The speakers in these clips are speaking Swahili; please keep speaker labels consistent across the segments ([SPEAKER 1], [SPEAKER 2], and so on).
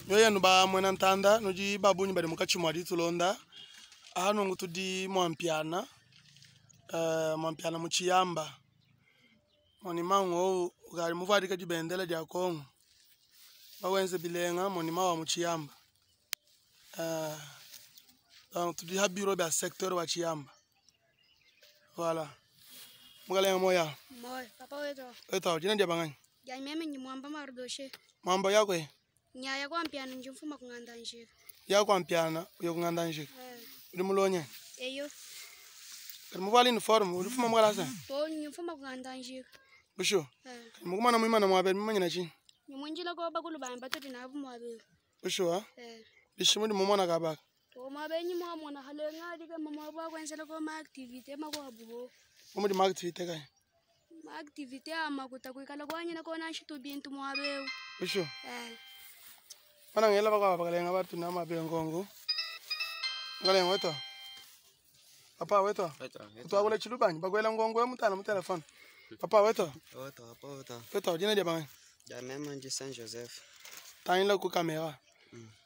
[SPEAKER 1] Nyoya nuba mwena ntanda nuji babu nyibadi mukachimwadi tulonda. Hano ngutudi mwampiana. Mwampiana muchiyamba. Mwani mango ugari muvadi kajibendela dia Kongo. Mawenze bilenga mwani mawa muchiyamba. Tudi habiro bia secteur wa chiyamba. Voilà. Mugalenga moya.
[SPEAKER 2] Moy, papa weto.
[SPEAKER 1] Weto, jina dia bangani.
[SPEAKER 2] Ya meme ni mwamba marudoshe.
[SPEAKER 1] Mwamba yako
[SPEAKER 2] Nya ya kwampiana njumfuma kunganda njika.
[SPEAKER 1] Ya kwampiana yo kunganda njika. Uri mulonye.
[SPEAKER 2] Eyo.
[SPEAKER 1] Muvali uniform, uri fuma mgalasa.
[SPEAKER 2] To njumfuma kunganda njika.
[SPEAKER 1] Busho. Mugumana mwimana mwabe mimanya chi.
[SPEAKER 2] Nyimunjila ko bakulu bamba toti na bu mwabe.
[SPEAKER 1] Busho ha? Bishimudi mumona kabaka.
[SPEAKER 2] To mwabe nyi mwamona halenga dika mama ba kwensela ko ma activity makwabuho.
[SPEAKER 1] Umudi ma activity kai.
[SPEAKER 2] Ma activity ama kutakwikala kwanyina kona nshitu bintu mwabe.
[SPEAKER 1] Busho. Mana ngela bakalenga batu na mabe ngongo. Ngalenga weto. Papa weto. Utwabula chilubanyi bagwela ngongo ya mutana mu telefone. Papa weto. Weto jina dia bangani.
[SPEAKER 3] Ya meme ndi Saint Joseph.
[SPEAKER 1] Tanila ku camera.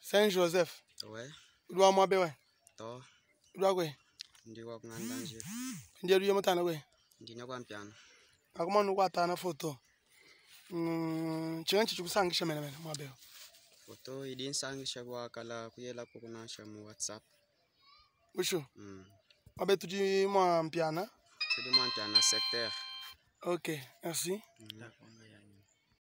[SPEAKER 1] Saint Joseph.
[SPEAKER 3] Ouais.
[SPEAKER 1] Udwa mwabe we.
[SPEAKER 3] To.
[SPEAKER 1] Udwa kwe.
[SPEAKER 3] Ndi wa kunganda njika.
[SPEAKER 1] Ndi ruye mutana kwe.
[SPEAKER 3] Ndi na kwampiana.
[SPEAKER 1] Akumana ukwatana foto. Chenchi chikusangisha mena mwabe.
[SPEAKER 3] Foto idinsangisha kwa kala kuyela kukunasha mu WhatsApp.
[SPEAKER 1] Busho. Abe tudi mwampiana.
[SPEAKER 3] Tudi mwampiana secteur.
[SPEAKER 1] Ok, merci.